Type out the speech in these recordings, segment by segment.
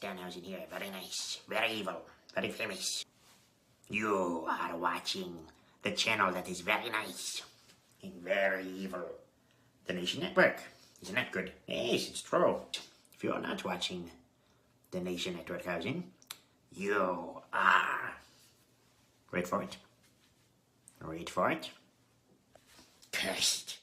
Yes, Danhausen here. Very nice, very evil, very famous. You are watching the channel that is very nice and very evil. The Nation Network. Isn't that good? Yes, it's true. If you are not watching the Nation Network housing, you are... Wait for it. Wait for it. Cursed.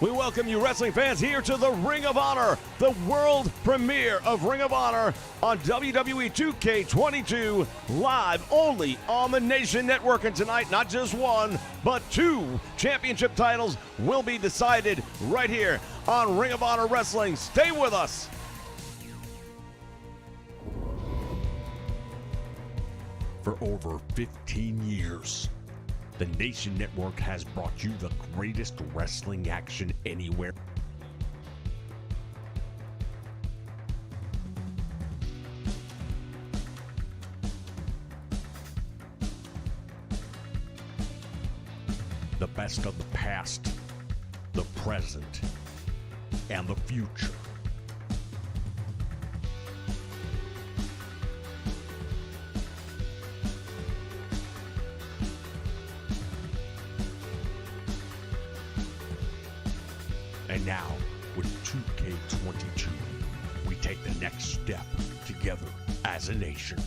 We welcome you, wrestling fans, here to the Ring of Honor, the world premiere of Ring of Honor on WWE2K22, live only on the Nation Network. And tonight, not just one, but two championship titles will be decided right here on Ring of Honor Wrestling. Stay with us. For over 15 years, the Nation Network has brought you the greatest wrestling action anywhere. The best of the past, the present, and the future. And now, with 2K22, we take the next step together as a nation.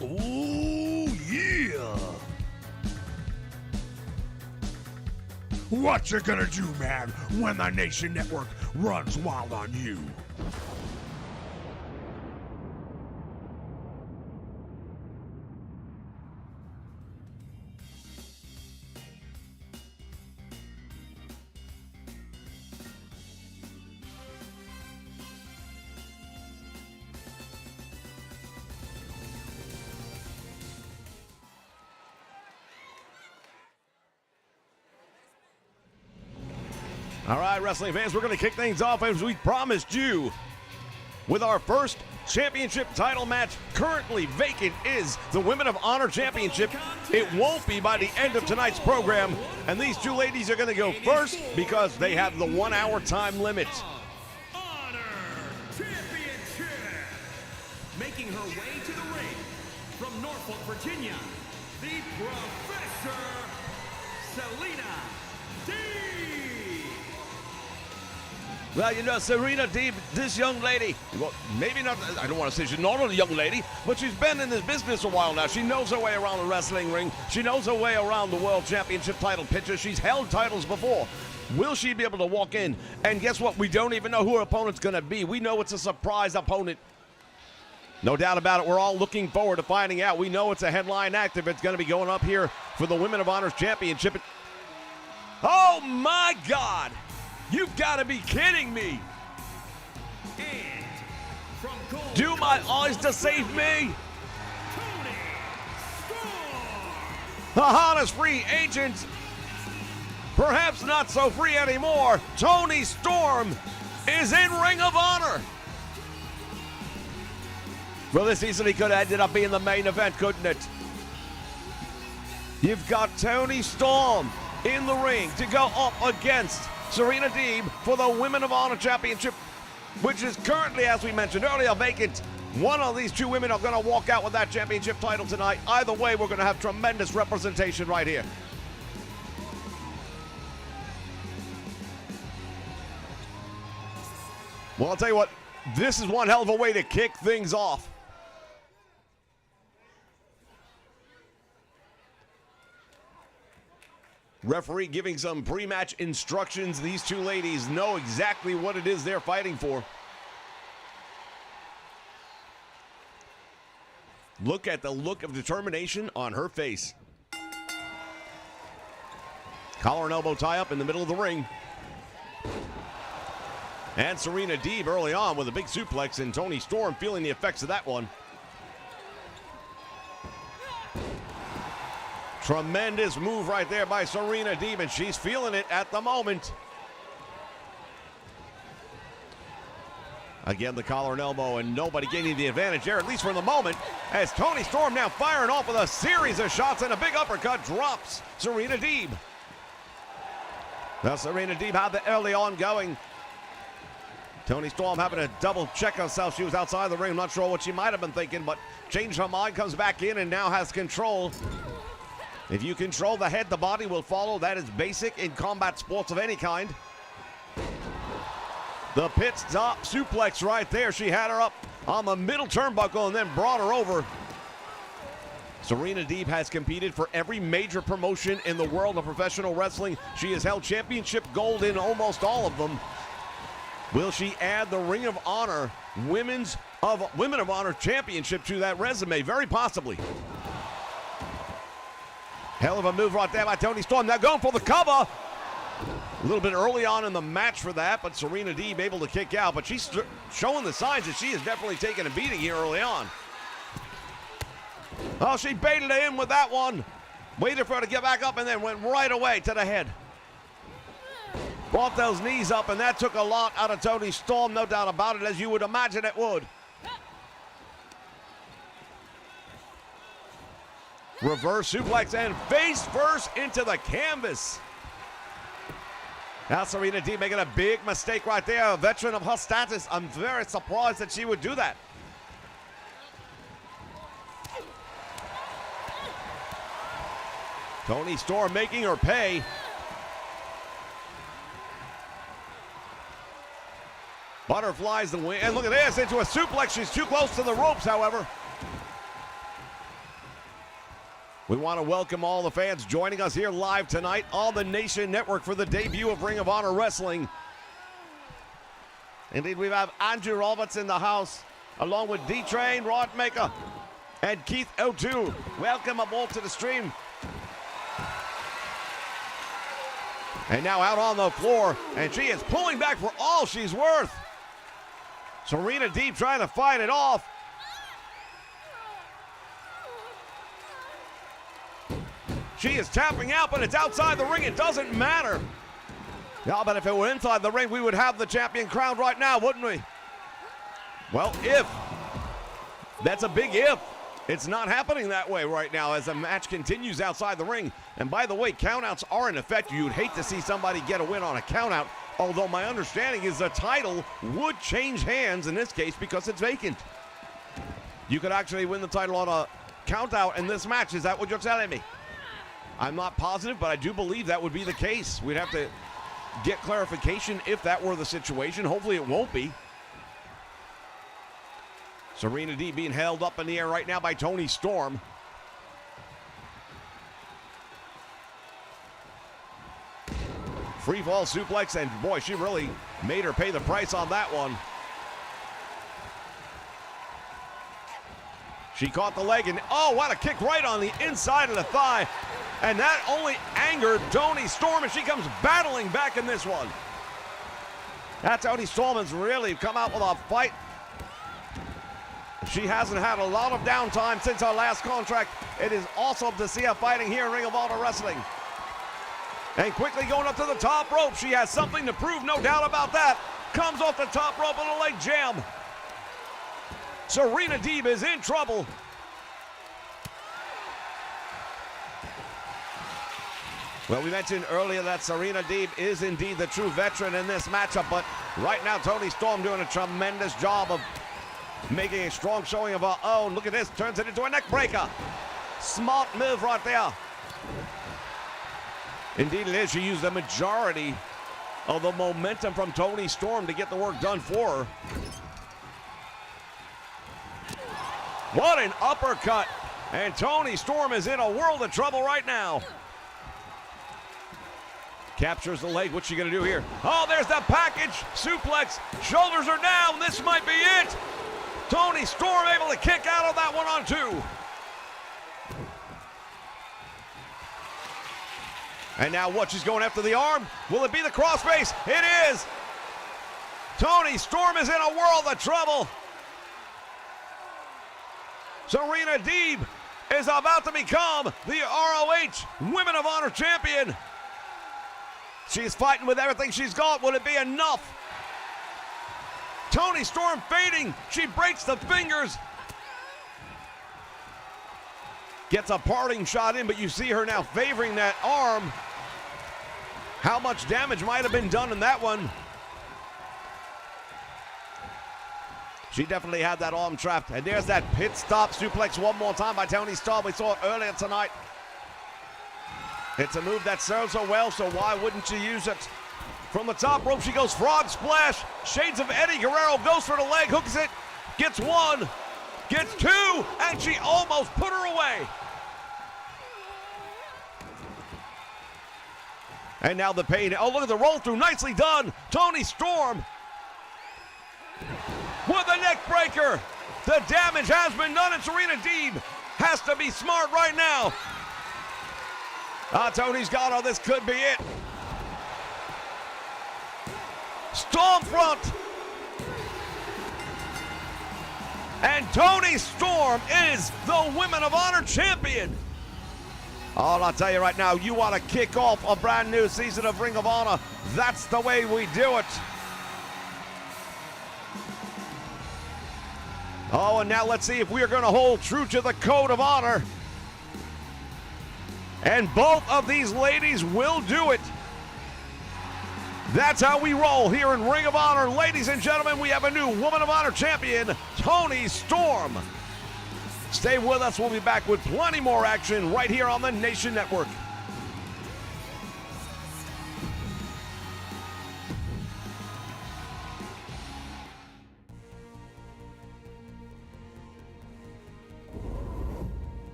Oh, yeah! What you gonna do, man, when the Nation Network runs wild on you? All right, wrestling fans, we're going to kick things off as we promised you with our first championship title match. Currently vacant is the Women of Honor Championship. It won't be by the end of tonight's program, and these two ladies are going to go first because they have the 1 hour time limit. Honor Championship. Making her way to the ring from Norfolk, Virginia, the Professor Selena D. Well, you know, Serena Deeb, this young lady, well, maybe not, I don't want to say she's not a young lady, but she's been in this business a while now. She knows her way around the wrestling ring. She knows her way around the World Championship title picture. She's held titles before. Will she be able to walk in? And guess what? We don't even know who her opponent's going to be. We know it's a surprise opponent. No doubt about it. We're all looking forward to finding out. We know it's a headline act if it's going to be going up here for the Women of Honor Championship. Oh, my God. You've got to be kidding me. And from Gold Do my eyes deceive me? Tony Storm. The hottest free agent, perhaps not so free anymore, Tony Storm is in Ring of Honor. Well, this easily could have ended up being the main event, couldn't it? You've got Tony Storm in the ring to go up against Serena Deeb for the Women of Honor Championship, which is currently, as we mentioned earlier, vacant. One of these two women are going to walk out with that championship title tonight. Either way, we're going to have tremendous representation right here. Well, I'll tell you what, this is one hell of a way to kick things off. Referee giving some pre-match instructions. These two ladies know exactly what it is they're fighting for. Look at the look of determination on her face. Collar and elbow tie up in the middle of the ring. And Serena Deeb early on with a big suplex, and Toni Storm feeling the effects of that one. Tremendous move right there by Serena Deeb, and she's feeling it at the moment. Again, the collar and elbow, and nobody gaining the advantage there, at least for the moment, as Toni Storm now firing off with a series of shots, and a big uppercut drops Serena Deeb. Now Serena Deeb had the early on going. Toni Storm having to double check herself. She was outside the ring. I'm not sure what she might have been thinking, but changed her mind, comes back in, and now has control. If you control the head, the body will follow. That is basic in combat sports of any kind. The pit stop suplex right there. She had her up on the middle turnbuckle and then brought her over. Serena Deeb has competed for every major promotion in the world of professional wrestling. She has held championship gold in almost all of them. Will she add the Ring of Honor Women of Honor Championship to that resume? Very possibly. Hell of a move right there by Toni Storm. Now going for the cover. A little bit early on in the match for that, but Serena Deeb able to kick out. But she's showing the signs that she is definitely taking a beating here early on. Oh, she baited it in with that one. Waited for her to get back up and then went right away to the head. Brought those knees up, and that took a lot out of Toni Storm, no doubt about it, as you would imagine it would. Reverse suplex and face first into the canvas. Now Serena Deeb making a big mistake right there. A veteran of her status. I'm very surprised that she would do that. Toni Storm making her pay. Butterflies the wing, and look at this, into a suplex. She's too close to the ropes, however. We want to welcome all the fans joining us here live tonight on the Nation Network for the debut of Ring of Honor Wrestling. Indeed, we have Andrew Roberts in the house, along with D-Train, Rodmaker, and Keith O2. Welcome aboard to the stream. And now out on the floor, and she is pulling back for all she's worth. Serena Deeb trying to fight it off. She is tapping out, but it's outside the ring. It doesn't matter. Yeah, but if it were inside the ring, we would have the champion crowned right now, wouldn't we? Well, if. That's a big if. It's not happening that way right now as the match continues outside the ring. And by the way, countouts are in effect. You'd hate to see somebody get a win on a countout, although my understanding is the title would change hands in this case because it's vacant. You could actually win the title on a countout in this match. Is that what you're telling me? I'm not positive, but I do believe that would be the case. We'd have to get clarification if that were the situation. Hopefully it won't be. Serena Deeb being held up in the air right now by Toni Storm. Free fall suplex, and boy, she really made her pay the price on that one. She caught the leg, and oh, what a kick right on the inside of the thigh. And that only angered Toni Storm, and she comes battling back in this one. That's Toni Storm has really come out with a fight. She hasn't had a lot of downtime since her last contract. It is awesome to see her fighting here in Ring of Honor Wrestling. And quickly going up to the top rope. She has something to prove, no doubt about that. Comes off the top rope with a leg jam. Serena Deeb is in trouble. Well, we mentioned earlier that Serena Deeb is indeed the true veteran in this matchup, but right now Toni Storm doing a tremendous job of making a strong showing of her own. Look at this, turns it into a neck breaker. Smart move right there. Indeed it is. She used the majority of the momentum from Toni Storm to get the work done for her. What an uppercut. And Toni Storm is in a world of trouble right now. Captures the leg. What's she going to do here? Oh, there's the package. Suplex. Shoulders are down. This might be it. Toni Storm able to kick out of that one on 2. And now what? She's going after the arm. Will it be the crossface? It is. Toni Storm is in a world of trouble. Serena Deeb is about to become the ROH Women of Honor champion. She's fighting with everything she's got. Will it be enough? Toni Storm fading. She breaks the fingers. Gets a parting shot in, but you see her now favoring that arm. How much damage might have been done in that one? She definitely had that arm trapped. And there's that pit stop suplex one more time by Toni Storm. We saw it earlier tonight. It's a move that serves her well, so why wouldn't you use it? From the top rope, she goes frog splash. Shades of Eddie Guerrero goes for the leg, hooks it, gets 1, gets 2, and she almost put her away. And now the pain. Oh, look at the roll through. Nicely done. Toni Storm with a neck breaker. The damage has been done, and Serena Deeb has to be smart right now. Toni's got her. This could be it. Storm front. And Toni Storm is the Women of Honor champion. Oh, I'll tell you right now, you want to kick off a brand new season of Ring of Honor. That's the way we do it. Oh, and now let's see if we are going to hold true to the code of honor. And both of these ladies will do it. That's how we roll here in Ring of Honor. Ladies and gentlemen, we have a new Woman of Honor champion, Toni Storm. Stay with us. We'll be back with plenty more action right here on the Nation Network.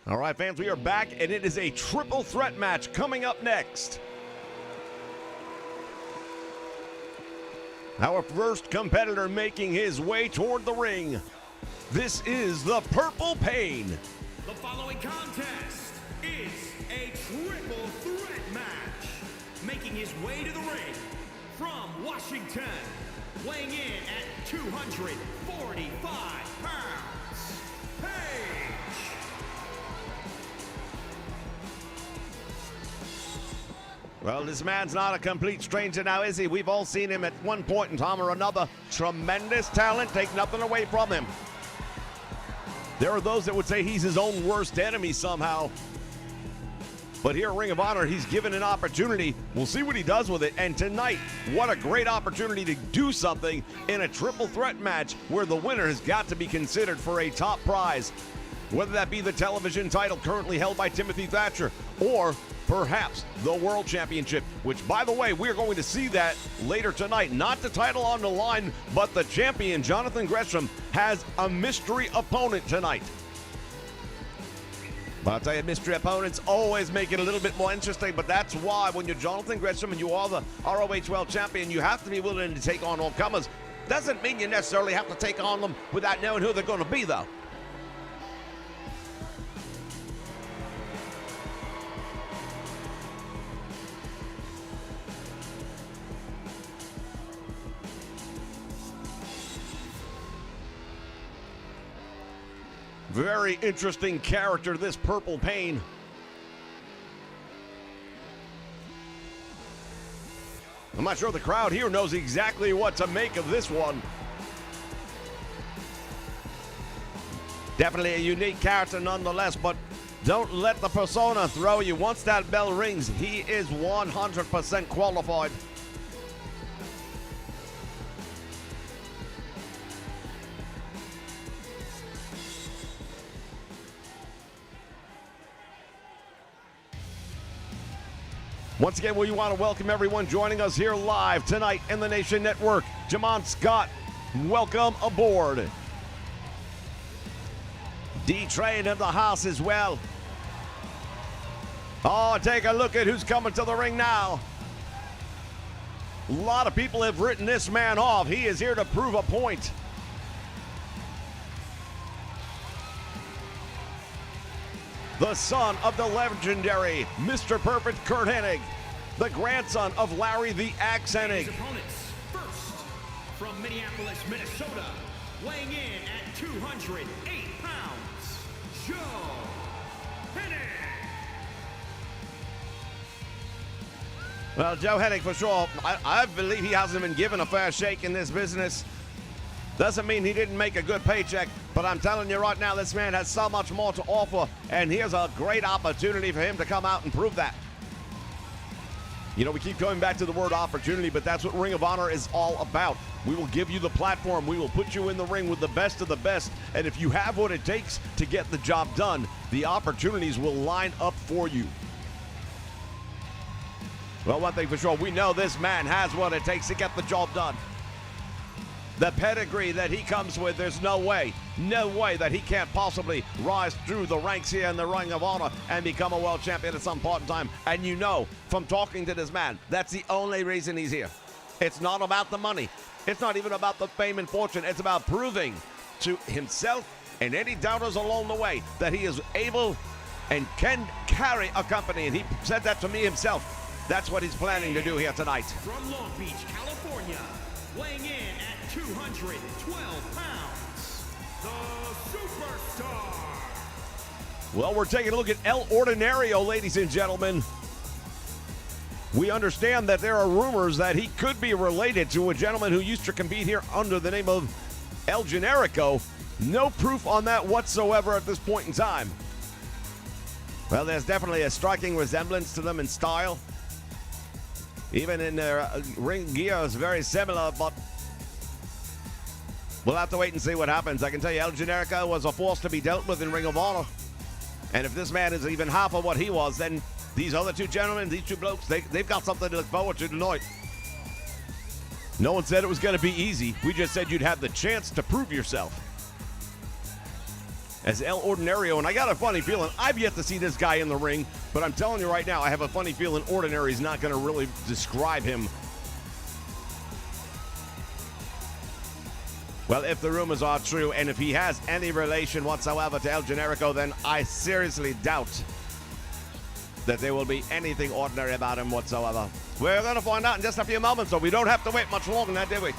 All right, fans, we are back, and it is a triple threat match coming up next. Our first competitor making his way toward the ring. This is the Purple Pain. The following contest is a triple threat match. Making his way to the ring from Washington, weighing in at 245 pounds, Paige. Well, this man's not a complete stranger now, is he? We've all seen him at one point in time or another. Tremendous talent, take nothing away from him. There are those that would say he's his own worst enemy somehow. But here at Ring of Honor, he's given an opportunity. We'll see what he does with it. And tonight, what a great opportunity to do something in a triple threat match where the winner has got to be considered for a top prize. Whether that be the television title currently held by Timothy Thatcher, or perhaps the World Championship, which, by the way, we're going to see that later tonight. Not the title on the line, but the champion, Jonathan Gresham, has a mystery opponent tonight. But I'll tell you, mystery opponents always make it a little bit more interesting, but that's why when you're Jonathan Gresham and you are the ROH World Champion, you have to be willing to take on all comers. Doesn't mean you necessarily have to take on them without knowing who they're going to be, though. Very interesting character, this Purple Pain. I'm not sure the crowd here knows exactly what to make of this one. Definitely a unique character nonetheless, but don't let the persona throw you. Once that bell rings, he is 100% qualified. Once again, we want to welcome everyone joining us here live tonight in the Nation Network. Jamon Scott, welcome aboard. D-Train in the house as well. Oh, take a look at who's coming to the ring now. A lot of people have written this man off. He is here to prove a point. The son of the legendary Mr. Perfect Kurt Hennig, the grandson of Larry the Axe Hennig. His opponents, first from Minneapolis, Minnesota, weighing in at 208 pounds, Joe Hennig. Well, Joe Hennig for sure. I believe he hasn't been given a fair shake in this business. Doesn't mean he didn't make a good paycheck, but I'm telling you right now, this man has so much more to offer, and here's a great opportunity for him to come out and prove that. You know, we keep going back to the word opportunity, but that's what Ring of Honor is all about. We will give you the platform. We will put you in the ring with the best of the best, and if you have what it takes to get the job done, the opportunities will line up for you. Well, one thing for sure, we know this man has what it takes to get the job done. The pedigree that he comes with, there's no way that he can't possibly rise through the ranks here in the Ring of Honor and become a world champion at some point in time. And you know, from talking to this man, that's the only reason he's here. It's not about the money. It's not even about the fame and fortune. It's about proving to himself and any doubters along the way that he is able and can carry a company. And he said that to me himself. That's what he's planning to do here tonight. From Long Beach, California, weighing in at 212 pounds, the Superstar. Well, we're taking a look at El Ordinario, ladies and gentlemen. We understand that there are rumors that he could be related to a gentleman who used to compete here under the name of El Generico. No proof on that whatsoever at this point in time. Well, there's definitely a striking resemblance to them in style. Even in their ring gear is very similar, but we'll have to wait and see what happens. I can tell you El Generico was a force to be dealt with in Ring of Honor. And if this man is even half of what he was, then these other two gentlemen, these two blokes, they've got something to look forward to tonight. No one said it was going to be easy. We just said you'd have the chance to prove yourself. As El Ordinario, and I got a funny feeling, I've yet to see this guy in the ring, but I'm telling you right now, I have a funny feeling Ordinary's not going to really describe him. Well, if the rumors are true, and if he has any relation whatsoever to El Generico, then I seriously doubt that there will be anything ordinary about him whatsoever. We're going to find out in just a few moments, so we don't have to wait much longer now, do we?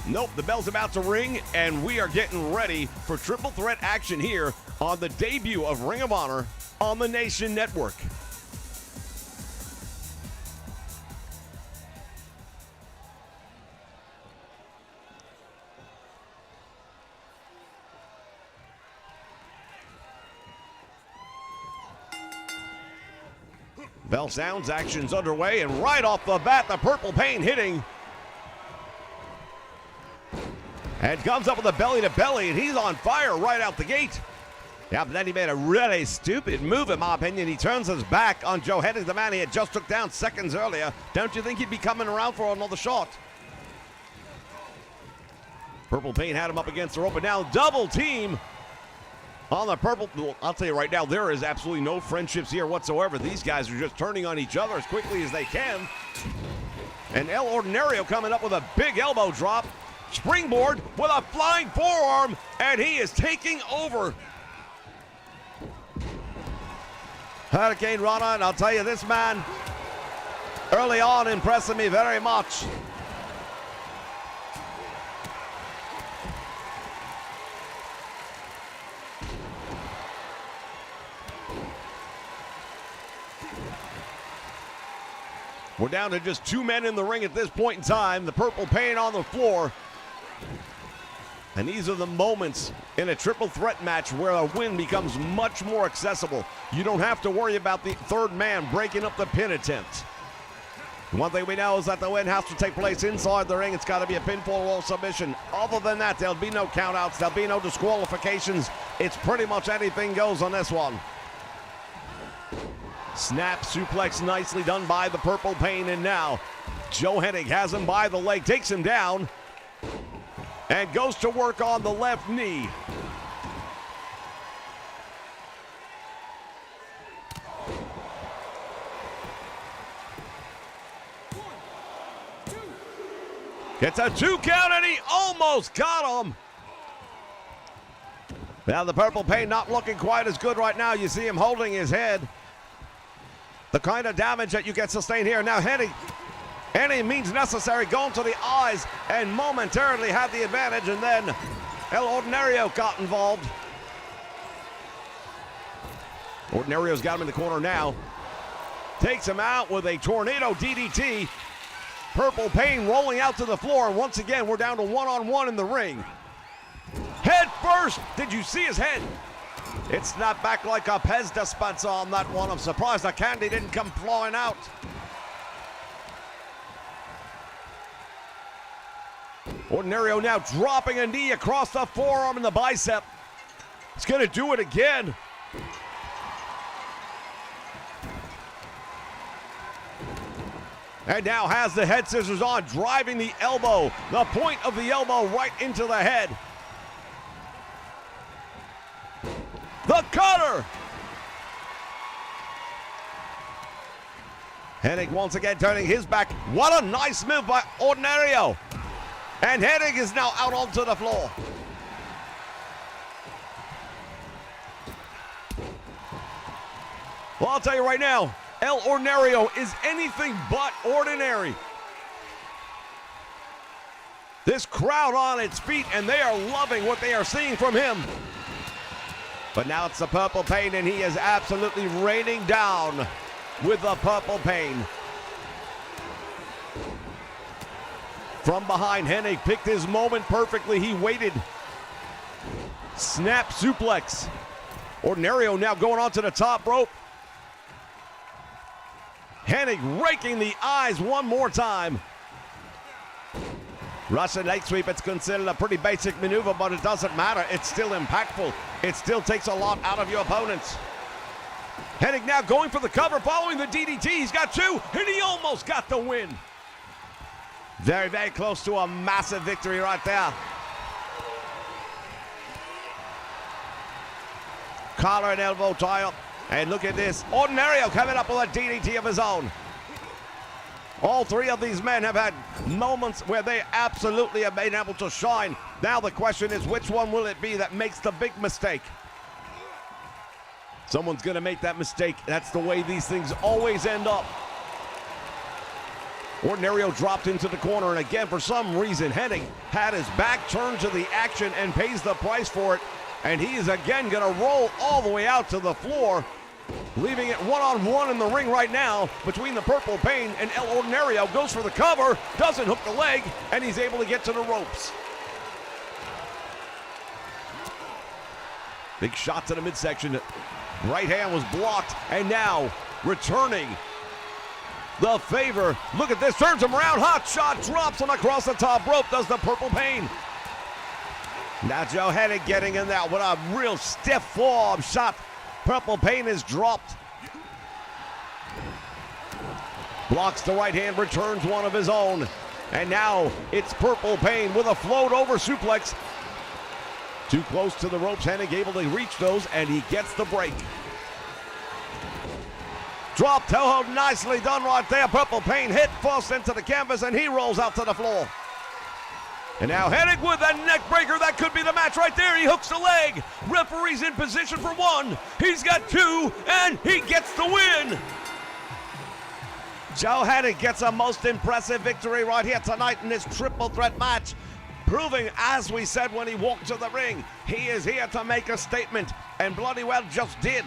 Nope, the bell's about to ring, and we are getting ready for triple threat action here on the debut of Ring of Honor on the Nation Network. Bell sounds, action's underway, and right off the bat, the Purple Pain hitting. And comes up with a belly-to-belly, and he's on fire right out the gate. Yeah, but then he made a really stupid move, in my opinion. He turns his back on Joe Hennig, the man he had just took down seconds earlier. Don't you think he'd be coming around for another shot? Purple Pain had him up against the rope, and now double team on the Purple. Well, I'll tell you right now, there is absolutely no friendships here whatsoever. These guys are just turning on each other as quickly as they can. And El Ordinario coming up with a big elbow drop. Springboard with a flying forearm, and he is taking over. Hurricane Rana, and I'll tell you, this man early on impressing me very much. We're down to just 2 men in the ring at this point in time. The Purple Pain on the floor. And these are the moments in a triple threat match where a win becomes much more accessible. You don't have to worry about the third man breaking up the pin attempt. One thing we know is that the win has to take place inside the ring. It's got to be a pinfall or submission. Other than that, there'll be no countouts. There'll be no disqualifications. It's pretty much anything goes on this one. Snap suplex nicely done by the Purple Pain, and now Joe Hennig has him by the leg, takes him down, and goes to work on the left knee. Gets a 2 count, and he almost got him. Now the Purple Pain not looking quite as good right now. You see him holding his head. The kind of damage that you get sustained here. Now Hennig, any means necessary, going to the eyes and momentarily had the advantage, and then El Ordinario got involved. Ordinario's got him in the corner now. Takes him out with a tornado DDT. Purple Pain rolling out to the floor, and once again we're down to one-on-one in the ring. Head first. Did you see his head? It snapped back like a Pez dispenser on that one. I'm surprised the candy didn't come flying out. Ordinario now dropping a knee across the forearm and the bicep. He's going to do it again. And now has the head scissors on, driving the elbow, the point of the elbow right into the head. The cutter! Hennig once again turning his back. What a nice move by Ordinario. And Hennig is now out onto the floor. Well, I'll tell you right now, El Ordinario is anything but ordinary. This crowd on its feet, and they are loving what they are seeing from him. But now it's the Purple Pain, and he is absolutely raining down with the Purple Pain. From behind, Hennig picked his moment perfectly. He waited. Snap suplex. Ordinario now going on to the top rope. Hennig raking the eyes one more time. Russian leg sweep, it's considered a pretty basic maneuver, but it doesn't matter. It's still impactful. It still takes a lot out of your opponents. Hennig now going for the cover, following the DDT. He's got 2, and he almost got the win. Very, very close to a massive victory right there. Collar and elbow tie up. And look at this. Ordinario coming up with a DDT of his own. All 3 of these men have had moments where they absolutely have been able to shine. Now the question is, which one will it be that makes the big mistake? Someone's going to make that mistake. That's the way these things always end up. Ordinario dropped into the corner, and again, for some reason, Hennig had his back turned to the action and pays the price for it. And he is again going to roll all the way out to the floor, leaving it one-on-one in the ring right now between the Purple Pain and El Ordinario. Goes for the cover, doesn't hook the leg, and he's able to get to the ropes. Big shot to the midsection. Right hand was blocked, and now returning the favor. Look at this, turns him around, hot shot, drops him across the top rope, does the Purple Pain. Now Joe Hennig getting in there with a real stiff forearm shot. Purple Pain is dropped. Blocks the right hand, returns one of his own. And now it's Purple Pain with a float over suplex. Too close to the ropes, Hennig able to reach those, and he gets the break. Drop toe, nicely done right there. Purple Pain hit first into the canvas, and he rolls out to the floor. And now Hennig with a neck breaker. That could be the match right there. He hooks the leg. Referee's in position for one. He's got two, and he gets the win. Joe Hennig gets a most impressive victory right here tonight in this triple threat match, proving, as we said when he walked to the ring, he is here to make a statement, and bloody well just did.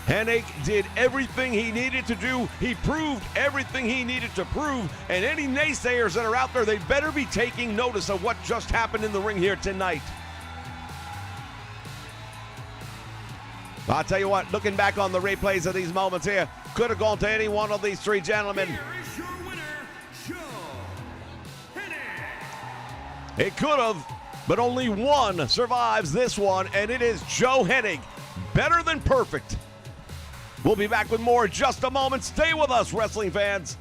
Hennig did everything he needed to do. He proved everything he needed to prove, and any naysayers that are out there, they better be taking notice of what just happened in the ring here tonight. I'll tell you what, looking back on the replays of these moments here, could have gone to any one of these three gentlemen. Here is your winner, Joe Hennig. It could have, but only one survives this one, and it is Joe Hennig. Better than perfect. We'll be back with more in just a moment. Stay with us, wrestling fans.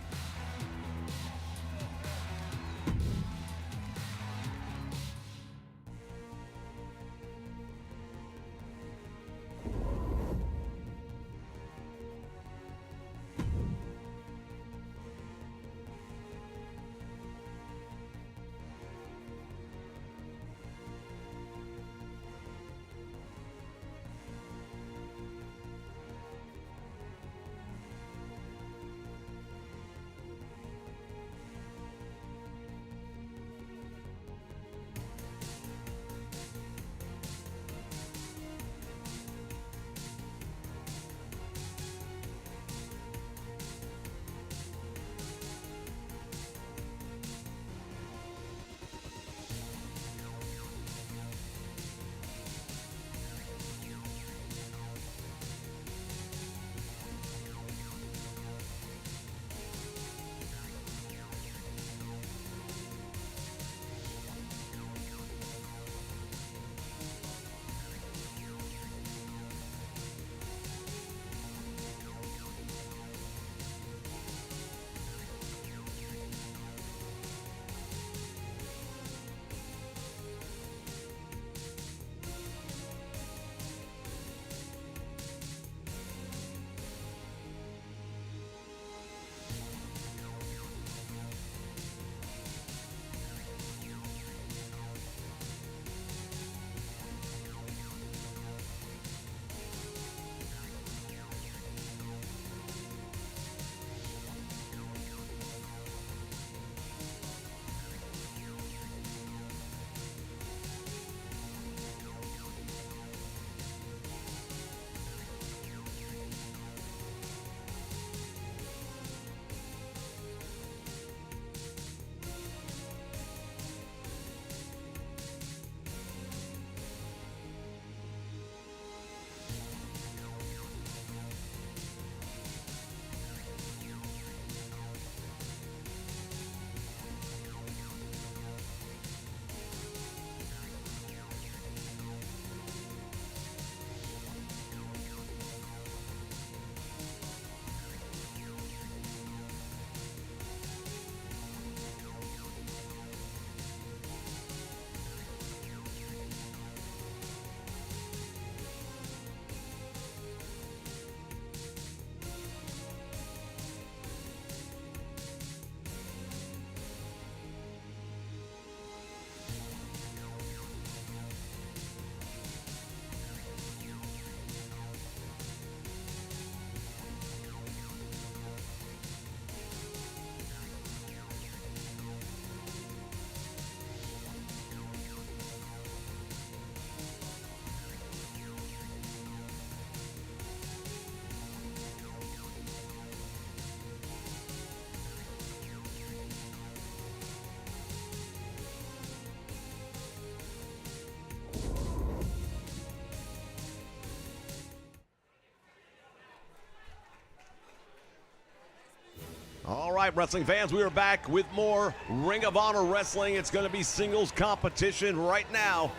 right, wrestling fans, we are back with more Ring of Honor wrestling. It's going to be singles competition right now.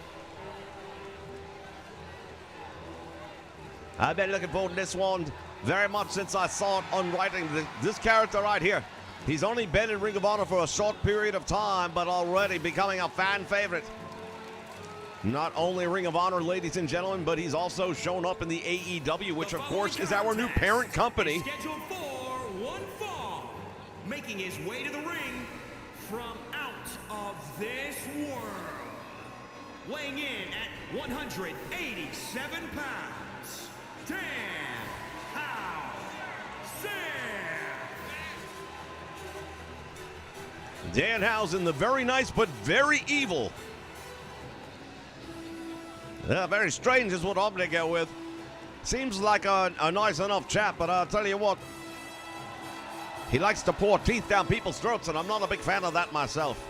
I've been looking forward to this one very much since I saw it on writing. This character right here, he's only been in Ring of Honor for a short period of time, but already becoming a fan favorite. Not only Ring of Honor, ladies and gentlemen, but he's also shown up in the AEW, which of course is our new parent company. Scheduled for one fall, making his way to the ring from out of this world. Weighing in at 187 pounds, Danhausen. Danhausen, the very nice but very evil. Yeah, very strange is what I'm going to go with. Seems like a nice enough chap, but I'll tell you what. He likes to pour teeth down people's throats, and I'm not a big fan of that myself.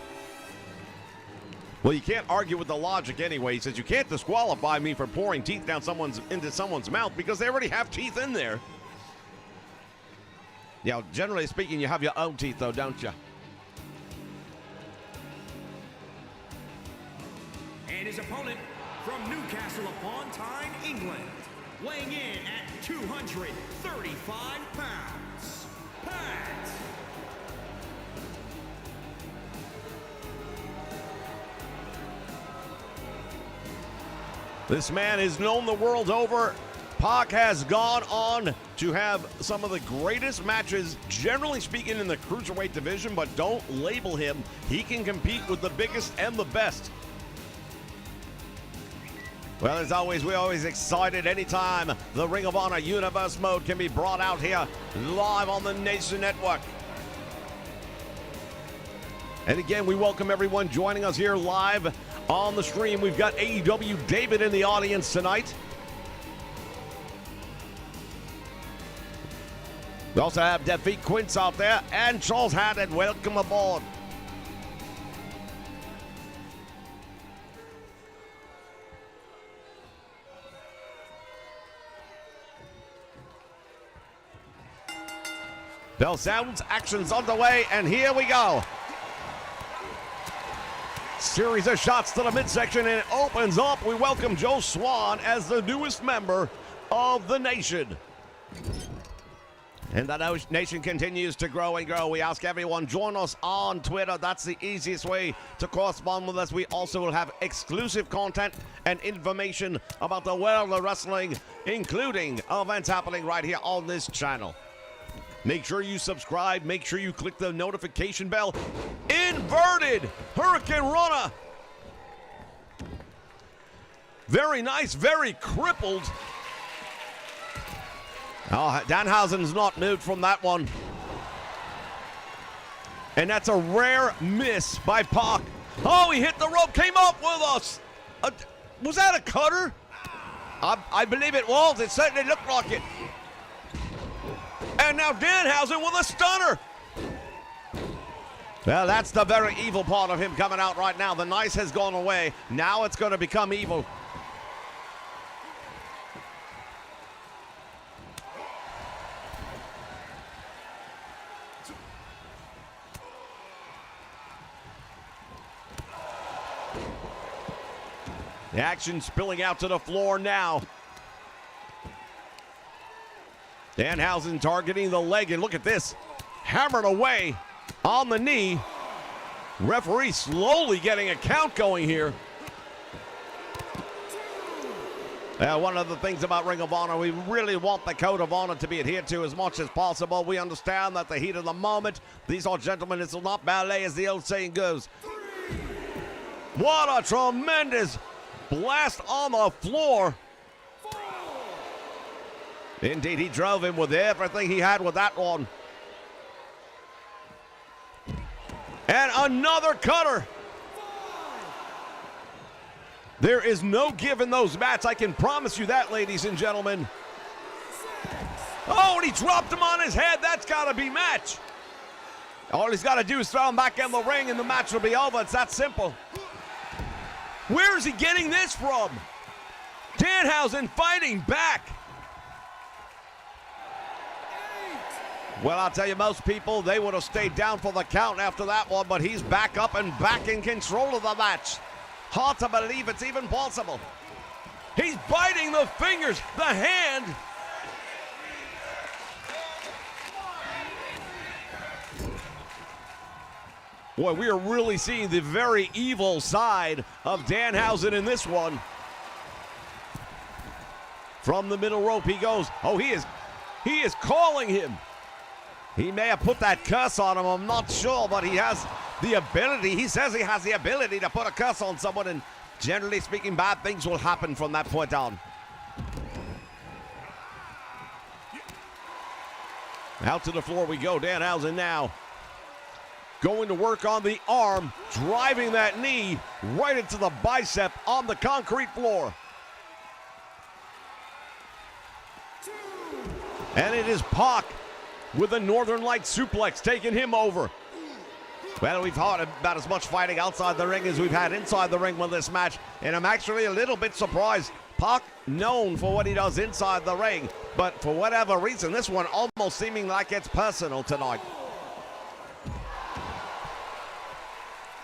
Well, you can't argue with the logic anyway. He says you can't disqualify me for pouring teeth down into someone's mouth because they already have teeth in there. Yeah, generally speaking, you have your own teeth, though, don't you? And his opponent from Newcastle upon Tyne, England, weighing in at 235 pounds, Pat. This man is known the world over. Pac has gone on to have some of the greatest matches, generally speaking, in the cruiserweight division, but don't label him. He can compete with the biggest and the best. Well, as always, we're always excited anytime the Ring of Honor Universe mode can be brought out here live on the Nation Network. And again, we welcome everyone joining us here live on the stream. We've got AEW David in the audience tonight. We also have Defeat Quince out there and Charles Haddon. Welcome aboard. Bell sounds, action's underway, and here we go. Series of shots to the midsection, and it opens up. We welcome Joe Swan as the newest member of the Nation. And the Nation continues to grow and grow. We ask everyone, join us on Twitter. That's the easiest way to correspond with us. We also will have exclusive content and information about the world of wrestling, including events happening right here on this channel. Make sure you subscribe. Make sure you click the notification bell. Inverted Hurricane Runner. Very nice, very crippled. Oh, Danhausen's not moved from that one. And that's a rare miss by Pac. Oh, he hit the rope, came up with us. Was that a cutter? I believe it was. It certainly looked like it. And now Danhausen with a stunner. Well, that's the very evil part of him coming out right now. The nice has gone away. Now it's going to become evil. The action spilling out to the floor now. Danhausen targeting the leg, and look at this. Hammered away on the knee. Referee slowly getting a count going here. One of the things about Ring of Honor, we really want the code of honor to be adhered to as much as possible. We understand that the heat of the moment, these are gentlemen, it's not ballet as the old saying goes. What a tremendous blast on the floor. Indeed, he drove him with everything he had with that one. And another cutter. There is no give in those mats. I can promise you that, ladies and gentlemen. Oh, and he dropped him on his head. That's got to be match. All he's got to do is throw him back in the ring and the match will be over. It's that simple. Where is he getting this from? Danhausen fighting back. Well, I'll tell you, most people, they would have stayed down for the count after that one, but he's back up and back in control of the match. Hard to believe it's even possible. He's biting the fingers, the hand. Boy, we are really seeing the very evil side of Danhausen in this one. From the middle rope he goes. Oh, he is calling him. He may have put that curse on him, I'm not sure, but he has the ability. He says he has the ability to put a curse on someone, and generally speaking, bad things will happen from that point on. Out to the floor we go. Danhausen now going to work on the arm, driving that knee right into the bicep on the concrete floor. And it is Pac with a Northern Light suplex taking him over. Well, we've had about as much fighting outside the ring as we've had inside the ring with this match, and I'm actually a little bit surprised. Pac known for what he does inside the ring, but for whatever reason, this one almost seeming like it's personal tonight.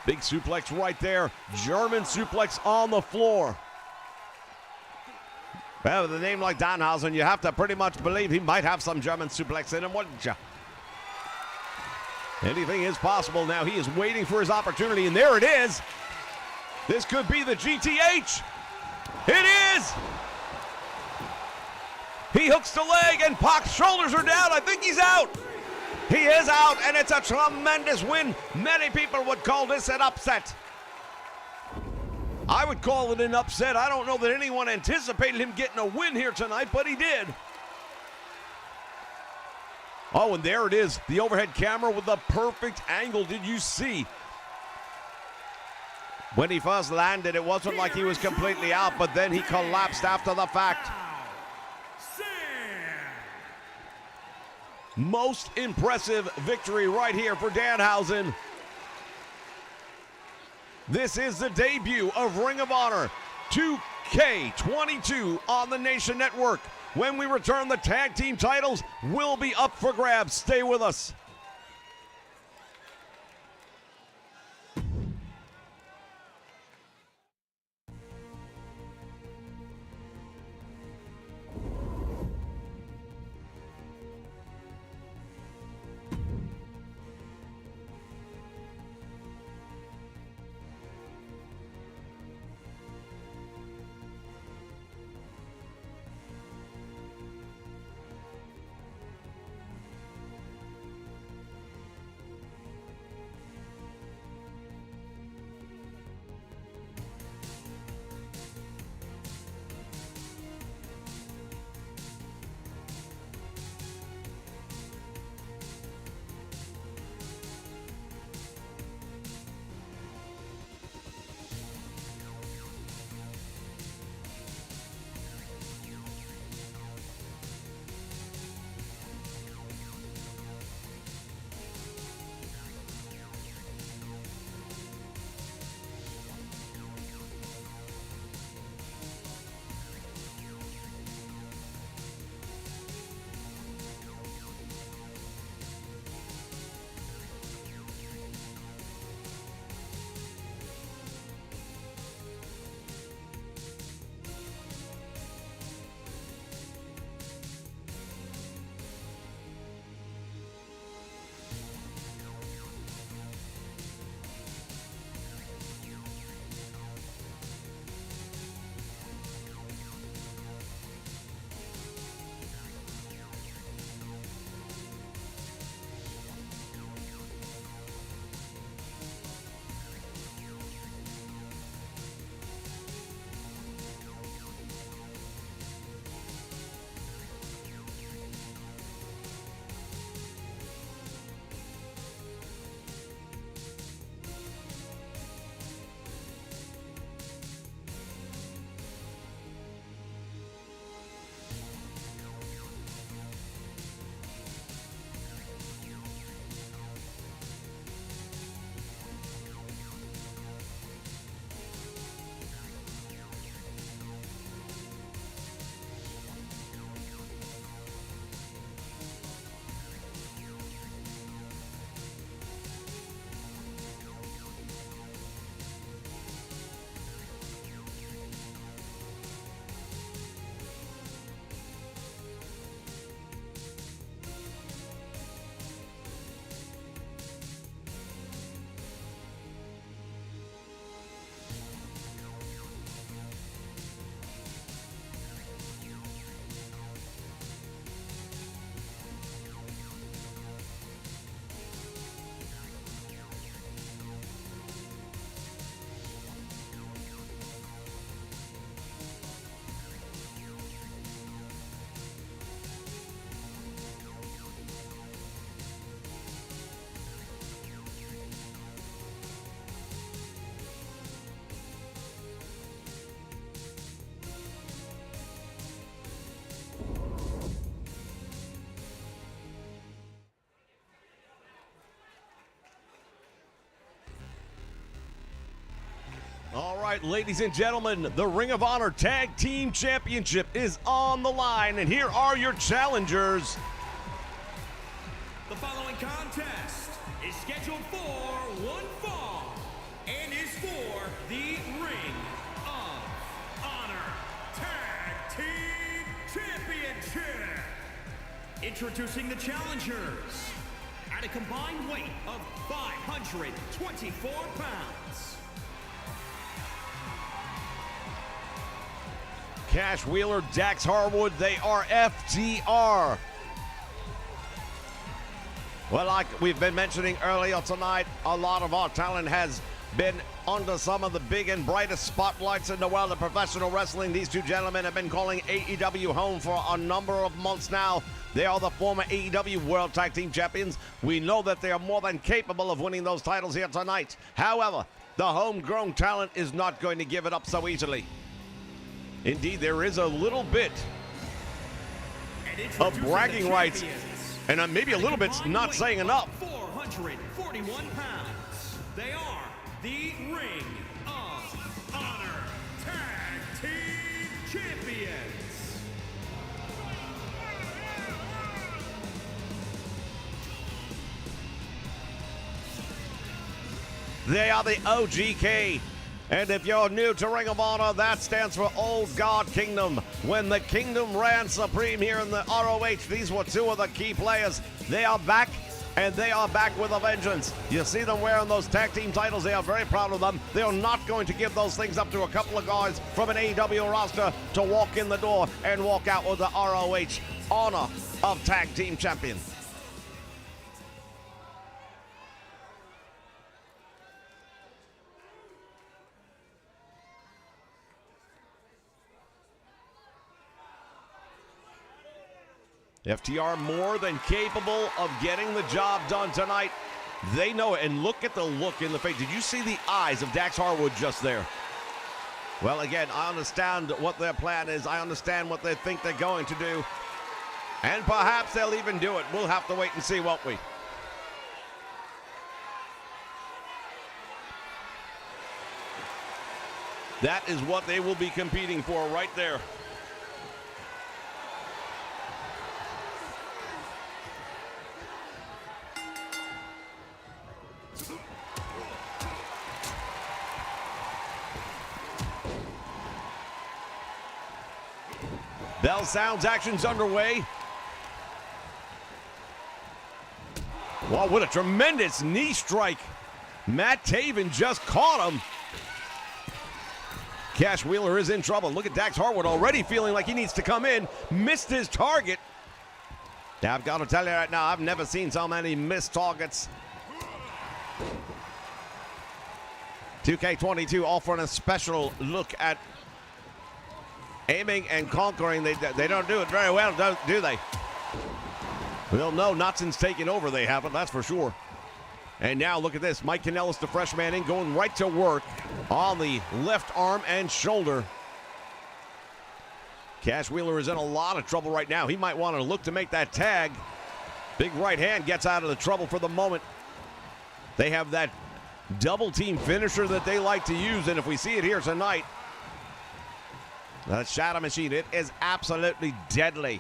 Big suplex right there. German suplex on the floor. Well, with a name like Danhausen, you have to pretty much believe he might have some German suplex in him, wouldn't you? Anything is possible now. He is waiting for his opportunity, and there it is. This could be the GTH. It is. He hooks the leg, and Pac's shoulders are down. I think he's out. He is out, and it's a tremendous win. Many people would call this an upset. I would call it an upset. I don't know that anyone anticipated him getting a win here tonight, but he did. Oh, and there it is. The overhead camera with the perfect angle. Did you see? When he first landed, it wasn't like he was completely out, but then he collapsed after the fact. Most impressive victory right here for Danhausen. This is the debut of Ring of Honor 2K22 on the Nation Network. When we return, the tag team titles will be up for grabs. Stay with us. right, ladies and gentlemen, the Ring of Honor Tag Team Championship is on the line, and here are your challengers. The following contest is scheduled for one fall and is for the Ring of Honor Tag Team Championship. Introducing the challengers at a combined weight of 524 pounds. Cash Wheeler, Dax Harwood, they are FTR. Well, like we've been mentioning earlier tonight, a lot of our talent has been under some of the big and brightest spotlights in the world of professional wrestling. These two gentlemen have been calling AEW home for a number of months now. They are the former AEW World Tag Team Champions. We know that they are more than capable of winning those titles here tonight. However, the homegrown talent is not going to give it up so easily. Indeed, there is a little bit of bragging rights, and maybe a little bit's not saying enough. 441 pounds. They are the Ring of Honor Tag Team Champions. They are the OGK. And if you're new to Ring of Honor, that stands for Old God Kingdom. When the Kingdom ran supreme here in the ROH, these were two of the key players. They are back, and they are back with a vengeance. You see them wearing those tag team titles. They are very proud of them. They are not going to give those things up to a couple of guys from an AEW roster to walk in the door and walk out with the ROH Honor of Tag Team Champion. FTR more than capable of getting the job done tonight. They know it, and look at the look in the face. Did you see the eyes of Dax Harwood just there? Well, again, I understand what their plan is. I understand what they think they're going to do. And perhaps they'll even do it. We'll have to wait and see, won't we? That is what they will be competing for right there. Bell sounds, action's underway. Wow, what a tremendous knee strike. Matt Taven just caught him. Cash Wheeler is in trouble. Look at Dax Harwood already feeling like he needs to come in. Missed his target. Now, I've got to tell you right now, I've never seen so many missed targets. 2K22 offering a special look at aiming and conquering. They don't do it very well, do they? Well, no, Knotson's taken over. They haven't, that's for sure. And now look at this. Mike Kanellis, the fresh man in, going right to work on the left arm and shoulder. Cash Wheeler is in a lot of trouble right now. He might want to look to make that tag. Big right hand gets out of the trouble for the moment. They have that double team finisher that they like to use, and if we see it here tonight, the Shadow Machine, it is absolutely deadly.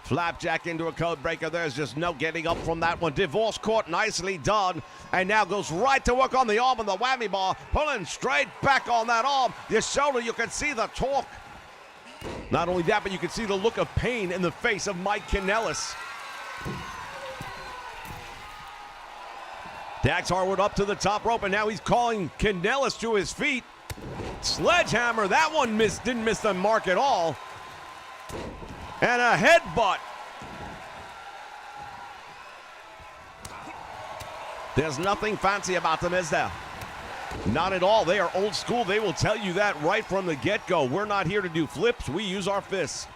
Flapjack into a code breaker. There's just no getting up from that one. Divorce Court, nicely done. And now goes right to work on the arm and the whammy bar. Pulling straight back on that arm. Your shoulder, you can see the torque. Not only that, but you can see the look of pain in the face of Mike Kanellis. Dax Harwood up to the top rope, and now he's calling Kanellis to his feet. Sledgehammer, that one didn't miss the mark at all. And a headbutt. There's nothing fancy about them, is there? Not at all. They are old school. They will tell you that right from the get-go. We're not here to do flips. We use our fists.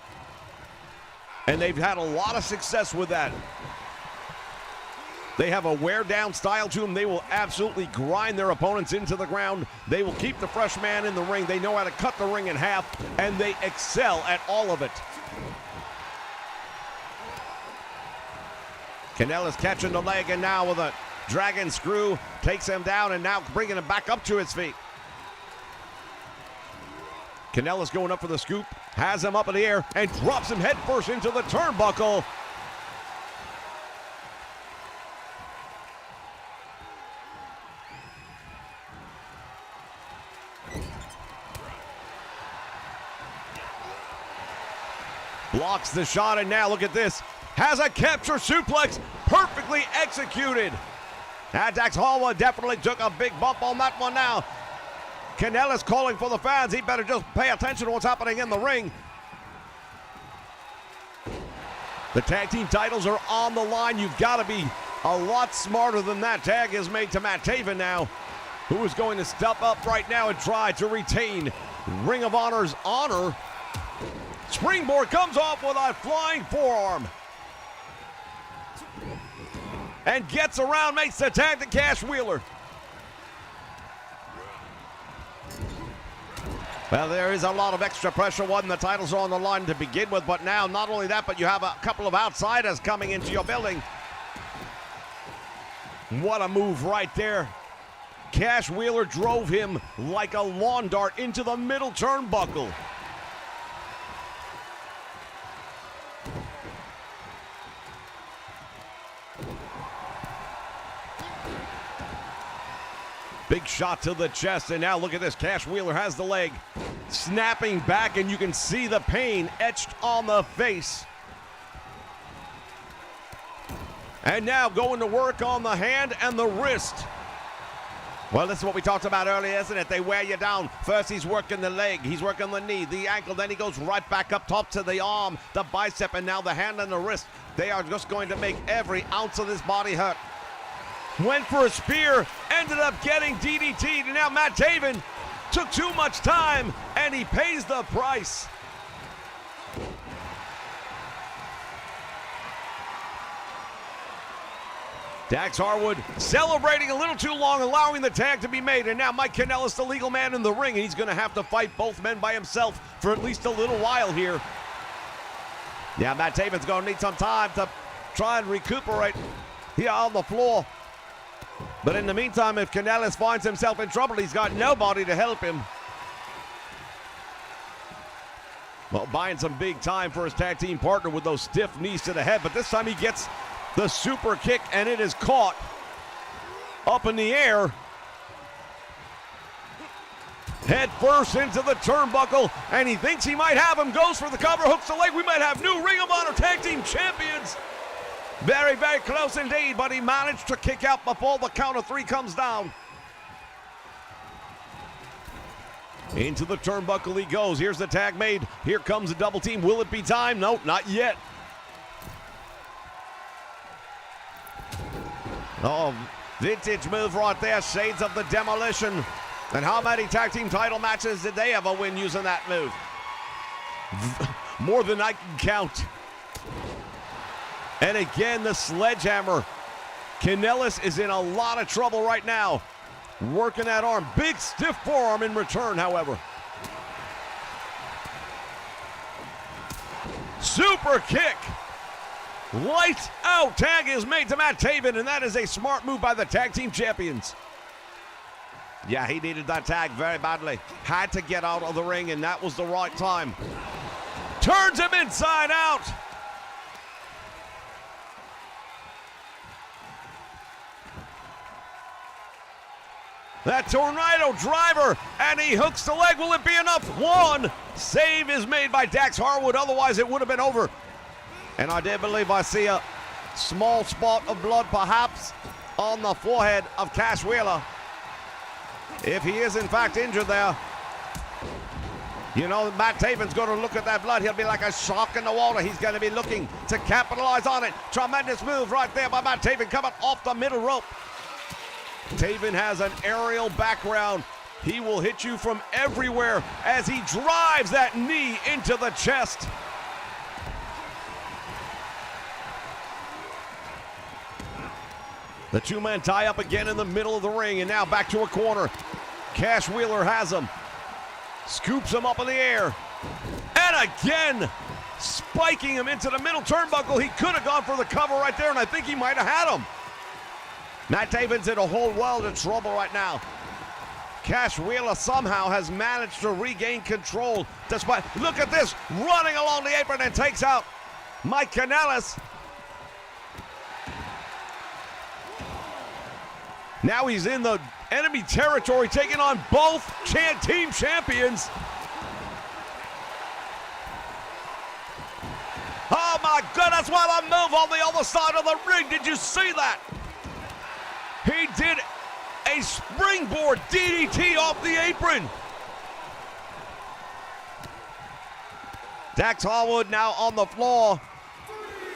And they've had a lot of success with that. They have a wear-down style to them. They will absolutely grind their opponents into the ground. They will keep the fresh man in the ring. They know how to cut the ring in half, and they excel at all of it. Kanellis catching the leg, and now with a Dragon screw takes him down and now bringing him back up to his feet. Kanellis going up for the scoop, has him up in the air and drops him headfirst into the turnbuckle. Blocks the shot, and now look at this. Has a capture suplex, perfectly executed. Dax Harwood definitely took a big bump on that one now. Kanellis calling for the fans. He better just pay attention to what's happening in the ring. The tag team titles are on the line. You've got to be a lot smarter than that. Tag is made to Matt Taven now, who is going to step up right now and try to retain Ring of Honor's honor. Springboard comes off with a flying forearm. And gets around, makes the tag to Cash Wheeler. Well, there is a lot of extra pressure when the titles are on the line to begin with, but now not only that, but you have a couple of outsiders coming into your building. What a move right there. Cash Wheeler drove him like a lawn dart into the middle turnbuckle. Big shot to the chest, and now look at this. Cash Wheeler has the leg. Snapping back, and you can see the pain etched on the face. And now going to work on the hand and the wrist. Well, this is what we talked about earlier, isn't it? They wear you down. First, he's working the leg. He's working the knee, the ankle. Then he goes right back up top to the arm, the bicep, and now the hand and the wrist. They are just going to make every ounce of this body hurt. Went for a spear, ended up getting DDT'd, and now Matt Taven took too much time, and he pays the price. Dax Harwood celebrating a little too long, allowing the tag to be made, and now Mike Kanellis, the legal man in the ring, and he's going to have to fight both men by himself for at least a little while here. Yeah, Matt Taven's going to need some time to try and recuperate here on the floor. But in the meantime, if Kanellis finds himself in trouble, he's got nobody to help him. Well, buying some big time for his tag team partner with those stiff knees to the head, but this time he gets the super kick, and it is caught up in the air. Head first into the turnbuckle, and he thinks he might have him. Goes for the cover, hooks the leg. We might have new Ring of Honor tag team champions. Very, very close indeed, but he managed to kick out before the count of three comes down. Into the turnbuckle he goes. Here's the tag made. Here comes a double team. Will it be time? No, not yet. Oh, vintage move right there. Shades of the Demolition. And how many tag team title matches did they ever win using that move? More than I can count. And again, the sledgehammer. Kanellis is in a lot of trouble right now. Working that arm. Big stiff forearm in return, however. Super kick. Lights out. Tag is made to Matt Taven, and that is a smart move by the tag team champions. Yeah, he needed that tag very badly. Had to get out of the ring, and that was the right time. Turns him inside out. That tornado driver, and he hooks the leg. Will it be enough? One save is made by Dax Harwood. Otherwise, it would have been over. And I did believe I see a small spot of blood, perhaps, on the forehead of Cash Wheeler. If he is, in fact, injured there, you know, Matt Taven's going to look at that blood. He'll be like a shark in the water. He's going to be looking to capitalize on it. Tremendous move right there by Matt Taven coming off the middle rope. Taven has an aerial background. He will hit you from everywhere as he drives that knee into the chest. The two-man tie up again in the middle of the ring, and now back to a corner. Cash Wheeler has him. Scoops him up in the air. And again, spiking him into the middle turnbuckle. He could have gone for the cover right there, and I think he might have had him. Matt Taven's in a whole world of trouble right now. Cash Wheeler somehow has managed to regain control despite, look at this, running along the apron and takes out Mike Kanellis. Now he's in the enemy territory, taking on both team champions. Oh my goodness, what a move on the other side of the ring. Did you see that? He did a springboard DDT off the apron. Dax Harwood now on the floor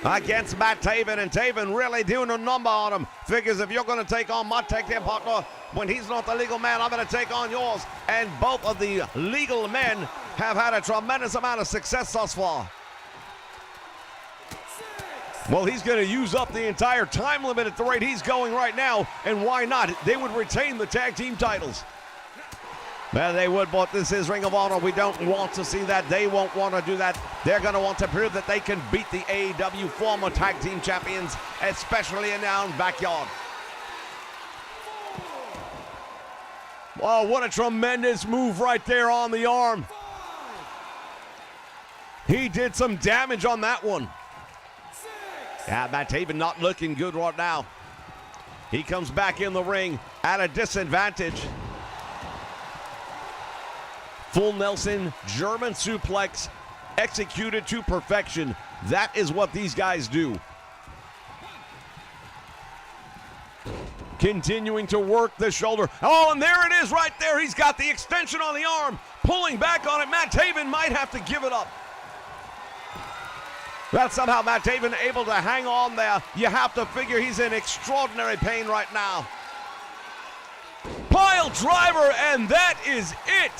against Matt Taven, and Taven really doing a number on him. Figures if you're going to take on my tag team partner when he's not the legal man, I'm going to take on yours. And both of the legal men have had a tremendous amount of success thus far. Well, he's going to use up the entire time limit at the rate he's going right now, and why not? They would retain the tag team titles. Well, they would, but this is Ring of Honor. We don't want to see that. They won't want to do that. They're going to want to prove that they can beat the AEW former tag team champions, especially in their own backyard. Oh, what a tremendous move right there on the arm. He did some damage on that one. Yeah, Matt Taven not looking good right now. He comes back in the ring at a disadvantage. Full Nelson German suplex executed to perfection. That is what these guys do. Continuing to work the shoulder. Oh, and there it is right there. He's got the extension on the arm, pulling back on it. Matt Taven might have to give it up. But somehow Matt Taven able to hang on there. You have to figure he's in extraordinary pain right now. Pile driver, and that is it.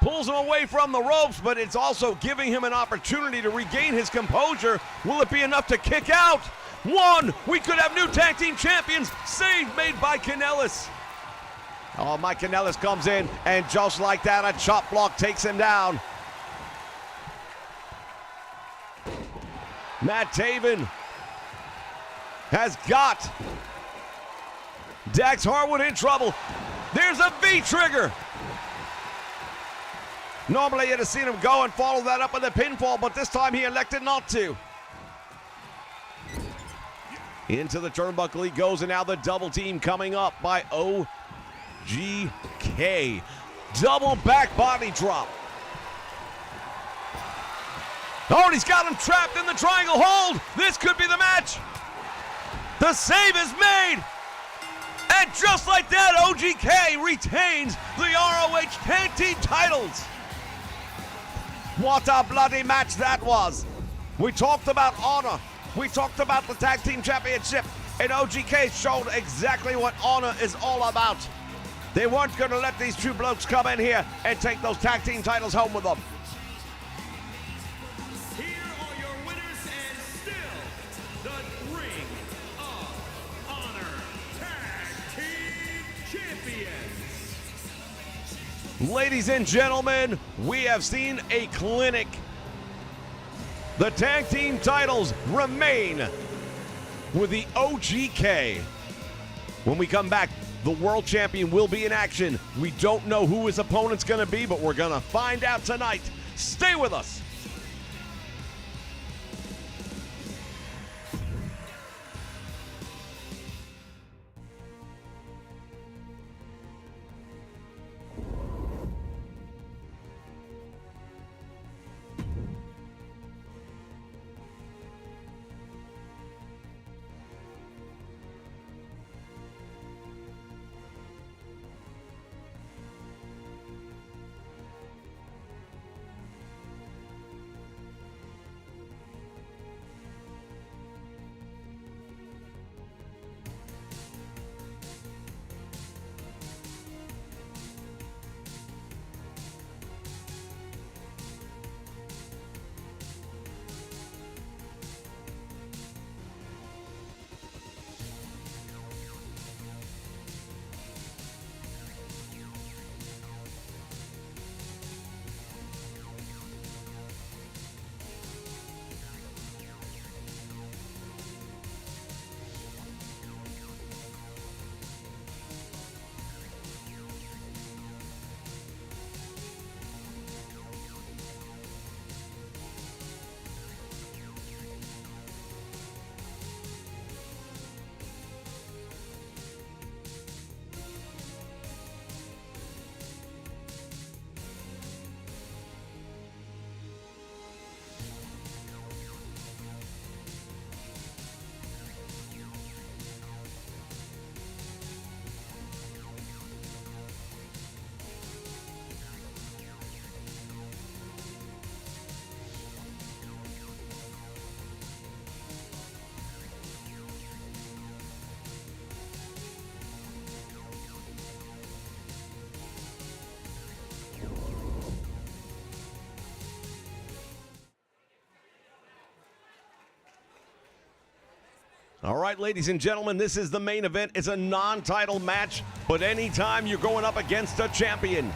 Pulls him away from the ropes, but it's also giving him an opportunity to regain his composure. Will it be enough to kick out? One, we could have new tag team champions. Save made by Kanellis. Oh, Mike Kanellis comes in, and just like that, a chop block takes him down. Matt Taven has got Dax Harwood in trouble. There's a V-trigger. Normally you'd have seen him go and follow that up with a pinfall, but this time he elected not to. Into the turnbuckle he goes, and now the double team coming up by OGK. Double back body drop. Oh, and he's got him trapped in the triangle hold. This could be the match. The save is made. And just like that, OGK retains the ROH Tag Team titles. What a bloody match that was. We talked about honor. We talked about the Tag Team Championship. And OGK showed exactly what honor is all about. They weren't going to let these two blokes come in here and take those Tag Team titles home with them. Ladies and gentlemen, we have seen a clinic. The tag team titles remain with the OGK. When we come back, the world champion will be in action. We don't know who his opponent's going to be, but we're going to find out tonight. Stay with us. right, ladies and gentlemen, this is the main event. It's a non-title match, but anytime you're going up against a champion,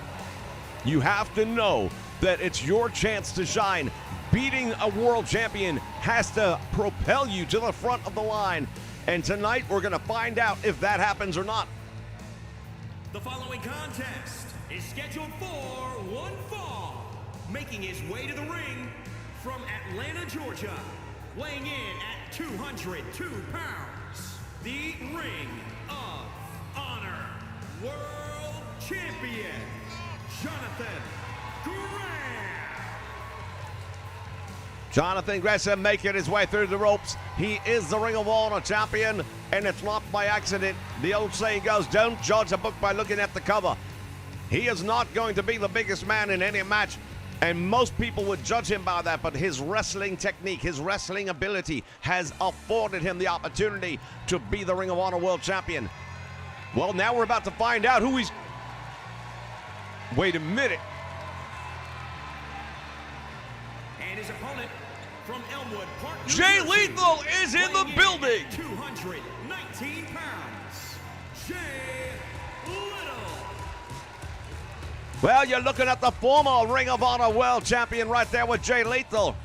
you have to know that it's your chance to shine. Beating a world champion has to propel you to the front of the line. And tonight, we're going to find out if that happens or not. The following contest is scheduled for one fall. Making his way to the ring from Atlanta, Georgia, weighing in at 202 pounds, the Ring of Honor World Champion, Jonathan Graham. Jonathan Gresham making his way through the ropes. He is the Ring of Honor champion, and it's not by accident. The old saying goes, don't judge a book by looking at the cover. He is not going to be the biggest man in any match, and most people would judge him by that, but his wrestling technique, his wrestling ability has afforded him the opportunity to be the Ring of Honor World Champion. Well, now we're about to find out who he's... Wait a minute. And his opponent from Elmwood Park, New Jay Jersey, Lethal is in the weighing building. at 219 pounds, Jay Little. Well, you're looking at the former Ring of Honor World Champion right there with Jay Lethal.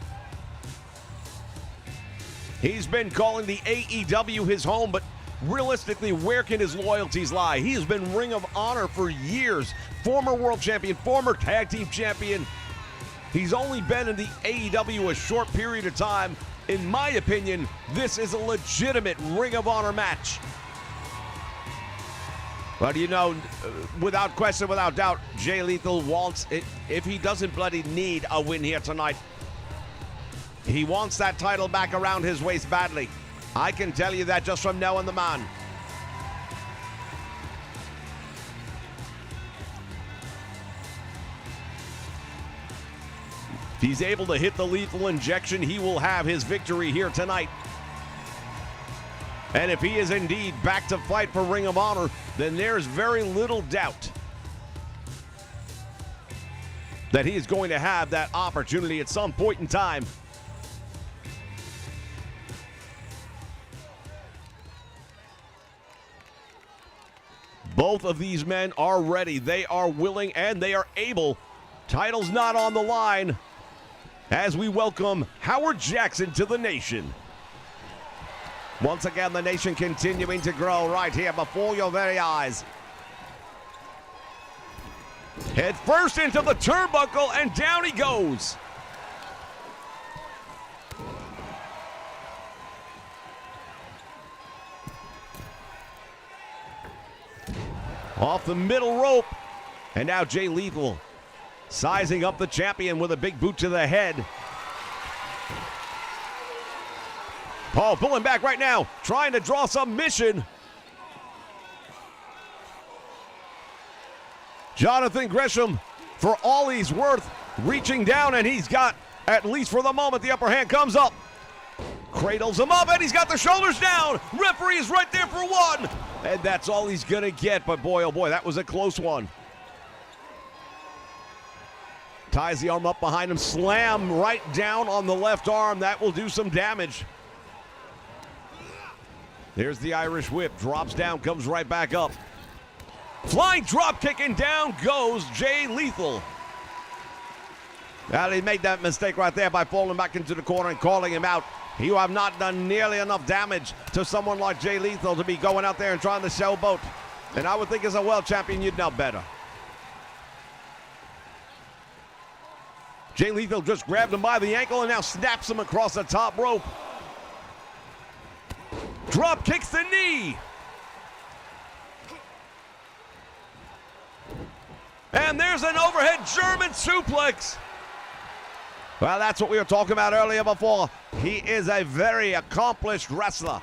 He's been calling the AEW his home, but realistically, where can his loyalties lie? He has been Ring of Honor for years. Former world champion, former tag team champion. He's only been in the AEW a short period of time. In my opinion, this is a legitimate Ring of Honor match. But you know, without question, without doubt, Jay Lethal wants it. If he doesn't bloody need a win here tonight, he wants that title back around his waist badly. I can tell you that just from knowing the man. If he's able to hit the lethal injection, he will have his victory here tonight. And if he is indeed back to fight for Ring of Honor, then there's very little doubt that he is going to have that opportunity at some point in time. Both of these men are ready. They are willing and they are able. Title's not on the line as we welcome Howard Jackson to the nation. Once again, the nation continuing to grow right here before your very eyes. Head first into the turnbuckle, and down he goes. Off the middle rope, and now Jay Lethal sizing up the champion with a big boot to the head. Paul pulling back right now, trying to draw submission. Jonathan Gresham, for all he's worth, reaching down, and he's got, at least for the moment, the upper hand comes up. Cradles him up, and he's got the shoulders down. Referee is right there for one. And that's all he's going to get, but boy, oh boy, that was a close one. Ties the arm up behind him, slam right down on the left arm. That will do some damage. There's the Irish whip, drops down, comes right back up. Flying drop kick, and down goes Jay Lethal. Well, he made that mistake right there by falling back into the corner and calling him out. You have not done nearly enough damage to someone like Jay Lethal to be going out there and trying to showboat. And I would think as a world champion, you'd know better. Jay Lethal just grabbed him by the ankle and now snaps him across the top rope. Drop kicks the knee. And there's an overhead German suplex. Well, that's what we were talking about earlier before. He is a very accomplished wrestler.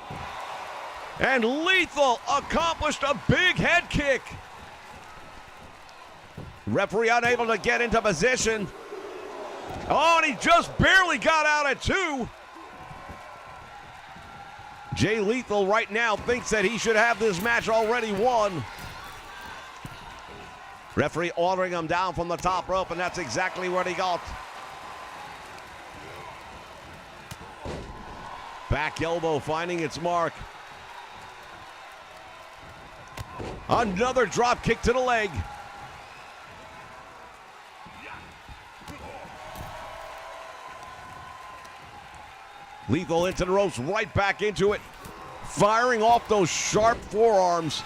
And Lethal accomplished a big head kick. Referee unable to get into position. Oh, and he just barely got out at two. Jay Lethal right now thinks that he should have this match already won. Referee ordering him down from the top rope, and that's exactly what he got. Back elbow finding its mark. Another drop kick to the leg. Lethal into the ropes, right back into it. Firing off those sharp forearms.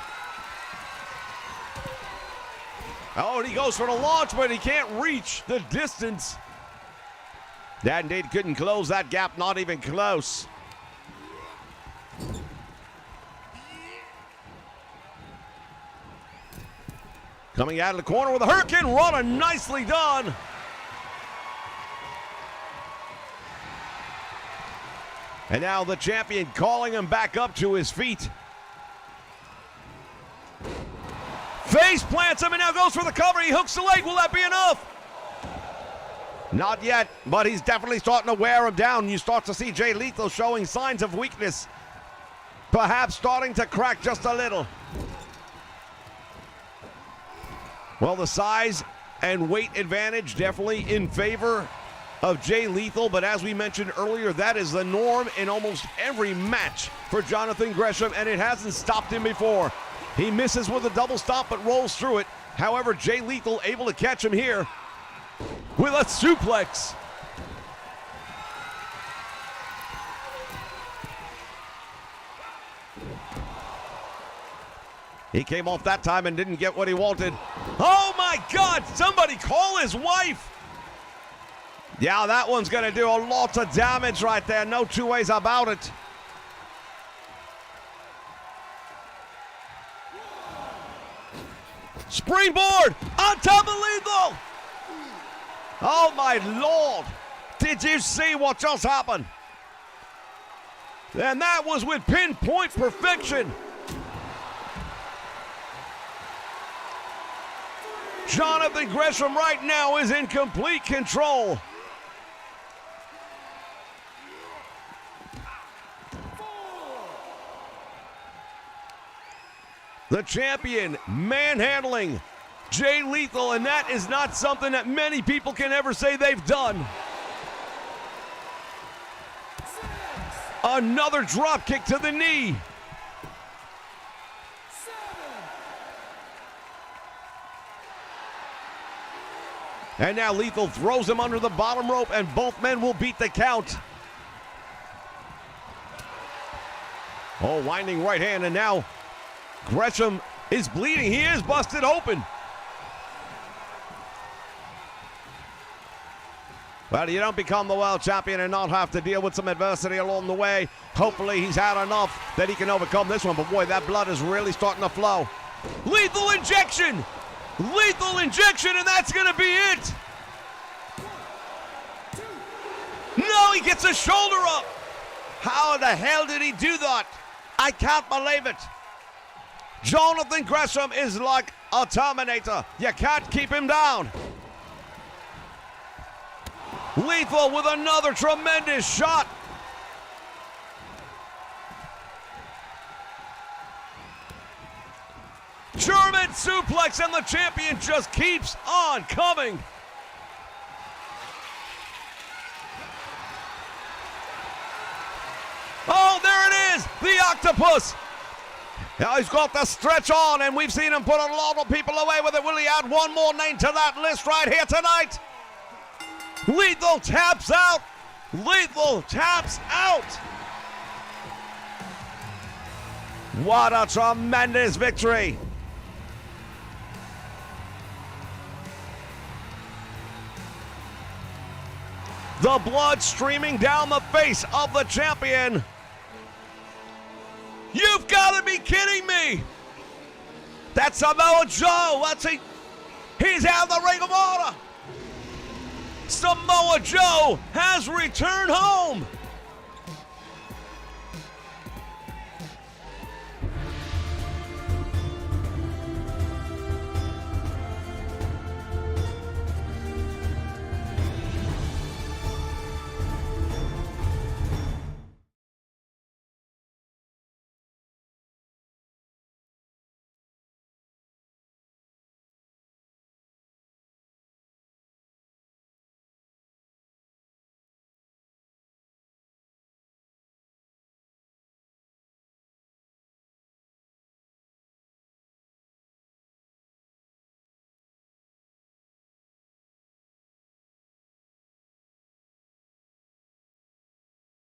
Oh, and he goes for the launch, but he can't reach the distance. That indeed couldn't close that gap, not even close. Coming out of the corner with a hurricane runner, nicely done. And now the champion calling him back up to his feet. Face plants him and now goes for the cover. He hooks the leg. Will that be enough? Not yet, but he's definitely starting to wear him down. You start to see Jay Lethal showing signs of weakness. Perhaps starting to crack just a little. Well, the size and weight advantage definitely in favor of Jay Lethal, but as we mentioned earlier, that is the norm in almost every match for Jonathan Gresham, and it hasn't stopped him before. He misses with a double stomp, but rolls through it. However, Jay Lethal able to catch him here with a suplex. He came off that time and didn't get what he wanted. Oh my God, somebody call his wife. Yeah, that one's gonna do a lot of damage right there, no two ways about it. Springboard on top of Lethal. Oh my Lord, did you see what just happened? And that was with pinpoint perfection. Jonathan Gresham right now is in complete control. The champion manhandling Jay Lethal, and that is not something that many people can ever say they've done. Another drop kick to the knee. And now Lethal throws him under the bottom rope, and both men will beat the count. Oh, winding right hand, and now Gresham is bleeding. He is busted open. Well, you don't become the world champion and not have to deal with some adversity along the way. Hopefully he's had enough that he can overcome this one, but boy, that blood is really starting to flow. Lethal injection! Lethal injection, and that's gonna be it! No, he gets his shoulder up! How the hell did he do that? I can't believe it. Jonathan Gresham is like a Terminator. You can't keep him down. Lethal with another tremendous shot. German suplex, and the champion just keeps on coming. Oh, there it is, the octopus. Now he's got the stretch on, and we've seen him put a lot of people away with it. Will he add one more name to that list right here tonight? Lethal taps out. Lethal taps out. What a tremendous victory. The blood streaming down the face of the champion. You've got to be kidding me. That's Samoa Joe. He's out of the Ring of Honor. Samoa Joe has returned home.